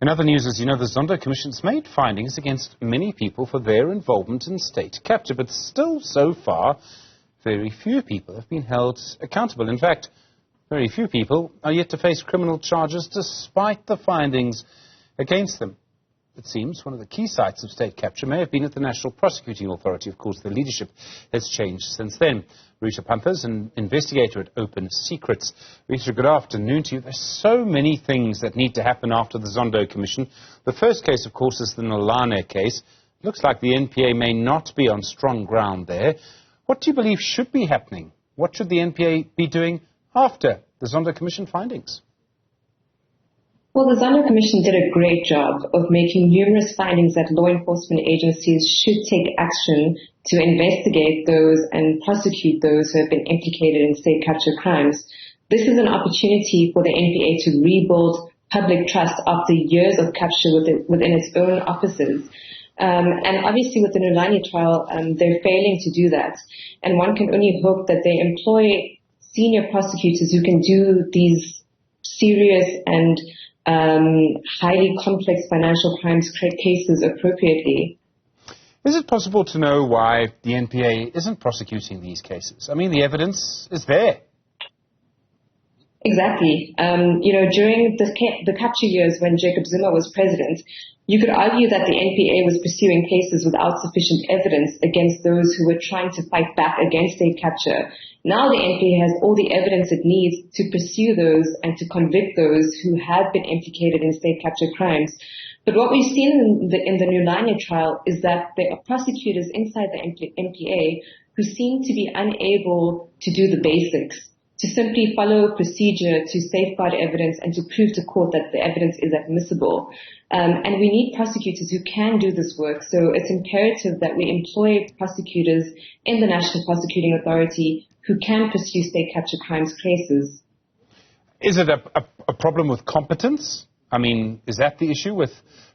In other news, as you know, the Zondo Commission's made findings against many people for their involvement in state capture, but still, so far, very few people have been held accountable. In fact, very few people are yet to face criminal charges despite the findings against them. It seems one of the key sites of state capture may have been at the National Prosecuting Authority. Of course, the leadership has changed since then. Rita Panthers, an investigator at Open Secrets. Rita, good afternoon to you. There's so many things that need to happen after the Zondo Commission. The first case, of course, is the Nolane case. It looks like the NPA may not be on strong ground there. What do you believe should be happening? What should the NPA be doing after the Zondo Commission findings? Well, the Zondo Commission did a great job of making numerous findings that law enforcement agencies should take action to investigate those and prosecute those who have been implicated in state capture crimes. This is an opportunity for the NPA to rebuild public trust after years of capture within its own offices. And obviously with the Nolane trial, they're failing to do that. And one can only hope that they employ senior prosecutors who can do these serious and highly complex financial crimes cases appropriately. Is it possible to know why the NPA isn't prosecuting these cases? I mean, the evidence is there. Exactly. During the capture years when Jacob Zuma was president, you could argue that the NPA was pursuing cases without sufficient evidence against those who were trying to fight back against state capture. Now the NPA has all the evidence it needs to pursue those and to convict those who have been implicated in state capture crimes. But what we've seen in the Nolane trial is that there are prosecutors inside the NPA who seem to be unable to do the basics, to simply follow procedure to safeguard evidence and to prove to court that the evidence is admissible. And we need prosecutors who can do this work. So it's imperative that we employ prosecutors in the National Prosecuting Authority who can pursue state capture crimes cases. Is it a problem with competence? I mean, is that the issue with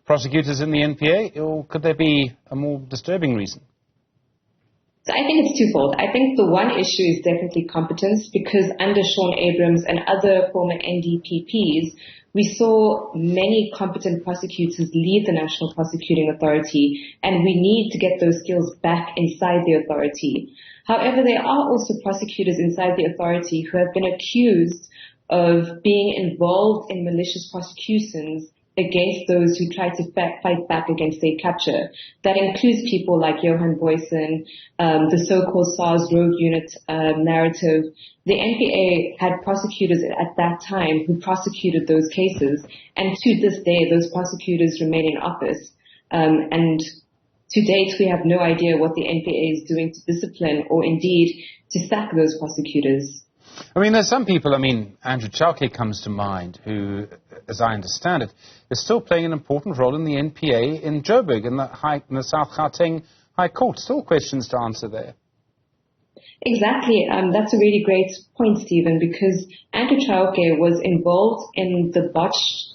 prosecutors in the NPA, or could there be a more disturbing reason? So I think it's twofold. I think the one issue is definitely competence, because under Sean Abrams and other former NDPPs, we saw many competent prosecutors leave the National Prosecuting Authority, and we need to get those skills back inside the authority. However, there are also prosecutors inside the authority who have been accused of being involved in malicious prosecutions against those who try to fight back against state capture. That includes people like Johan Boysen, the so-called SARS rogue unit narrative. The NPA had prosecutors at that time who prosecuted those cases, and to this day, those prosecutors remain in office. And to date, we have no idea what the NPA is doing to discipline or indeed to sack those prosecutors. I mean, there's some people, Andrew Chauke comes to mind, who, as I understand it, is still playing an important role in the NPA in Joburg, in the South Gauteng High Court. Still questions to answer there. Exactly. That's a really great point, Stephen, because Andrew Chauke was involved in the botched,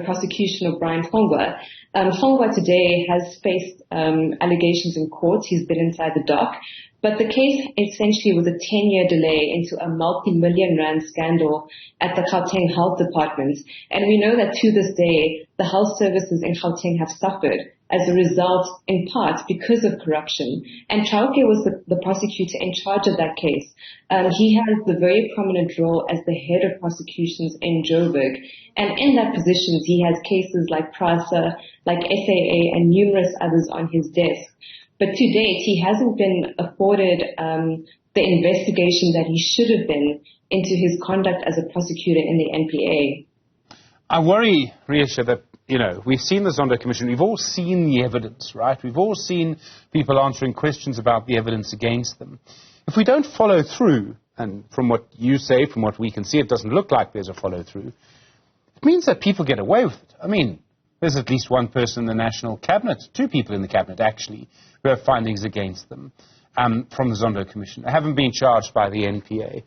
prosecution of Brian Fongwa. Fongwa today has faced allegations in court. He's been inside the dock. But the case essentially was a 10-year delay into a multi-million rand scandal at the Gauteng Health Department. And we know that to this day, the health services in Gauteng have suffered as a result, in part, because of corruption. And Chauke was the prosecutor in charge of that case. He has the very prominent role as the head of prosecutions in Joburg. And in that position, he has cases like PRASA, like SAA, and numerous others on his desk. But to date, he hasn't been afforded the investigation that he should have been into his conduct as a prosecutor in the NPA. I worry, Riesha, that, we've seen the Zondo Commission. We've all seen the evidence, right? We've all seen people answering questions about the evidence against them. If we don't follow through, and from what you say, from what we can see, it doesn't look like there's a follow-through, it means that people get away with it. There's at least one person in the National Cabinet, two people in the Cabinet, actually, who have findings against them from the Zondo Commission. They haven't been charged by the NPA.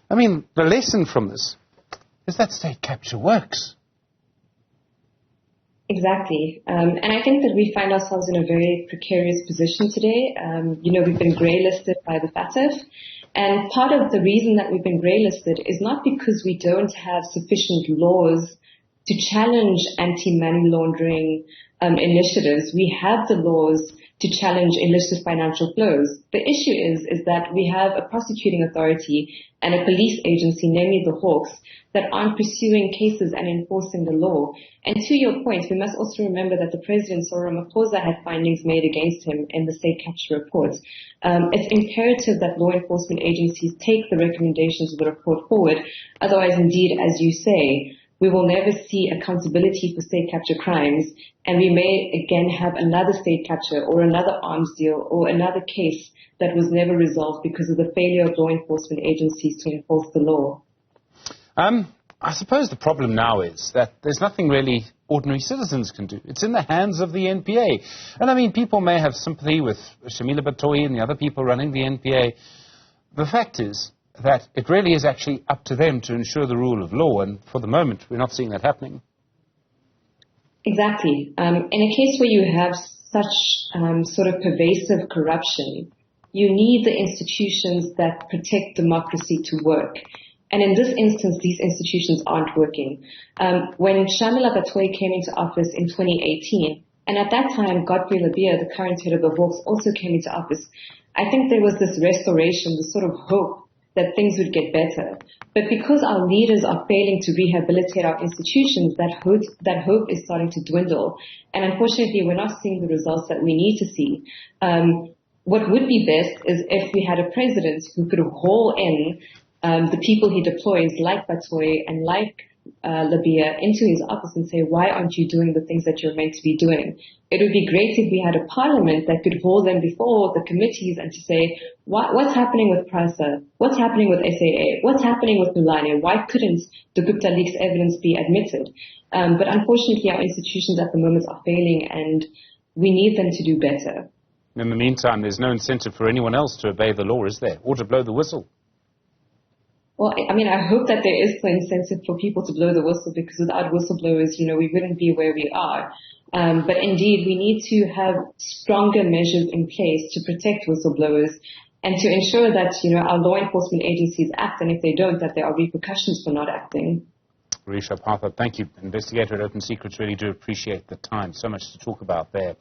The lesson from this is that state capture works. Exactly. And I think that we find ourselves in a very precarious position today. We've been grey-listed by the FATF. And part of the reason that we've been grey-listed is not because we don't have sufficient laws to challenge anti-money laundering initiatives. We have the laws to challenge illicit financial flows. The issue is that we have a prosecuting authority and a police agency, namely the Hawks, that aren't pursuing cases and enforcing the law. And to your point, we must also remember that the President, Cyril Ramaphosa, had findings made against him in the state capture report. It's imperative that law enforcement agencies take the recommendations of the report forward. Otherwise, indeed, as you say, we will never see accountability for state capture crimes, and we may again have another state capture or another arms deal or another case that was never resolved because of the failure of law enforcement agencies to enforce the law. I suppose the problem now is that there's nothing really ordinary citizens can do. It's in the hands of the NPA. And I mean, people may have sympathy with Shamila Batohi and the other people running the NPA. The fact is that it really is actually up to them to ensure the rule of law, and for the moment, we're not seeing that happening. Exactly. In a case where you have such sort of pervasive corruption, you need the institutions that protect democracy to work. And in this instance, these institutions aren't working. When Shamila Batohi came into office in 2018, and at that time, Godfrey Labia, the current head of the Hawks, also came into office, I think there was this restoration, this sort of hope that things would get better. But because our leaders are failing to rehabilitate our institutions, that hope is starting to dwindle. And unfortunately, we're not seeing the results that we need to see. What would be best is if we had a president who could haul in the people he deploys, like Batohi and like Labia, into his office and say, why aren't you doing the things that you're meant to be doing? It would be great if we had a parliament that could hold them before the committees and to say, what's happening with PRASA? What's happening with SAA? What's happening with Nulane? Why couldn't the Gupta Leaks evidence be admitted? But unfortunately, our institutions at the moment are failing, and we need them to do better. In the meantime, there's no incentive for anyone else to obey the law, is there? Or to blow the whistle? Well, I mean, I hope that there is the incentive for people to blow the whistle, because without whistleblowers, we wouldn't be where we are. But indeed, we need to have stronger measures in place to protect whistleblowers and to ensure that, our law enforcement agencies act, and if they don't, that there are repercussions for not acting. Risha Partha, thank you. Investigator at Open Secrets, really do appreciate the time. So much to talk about there.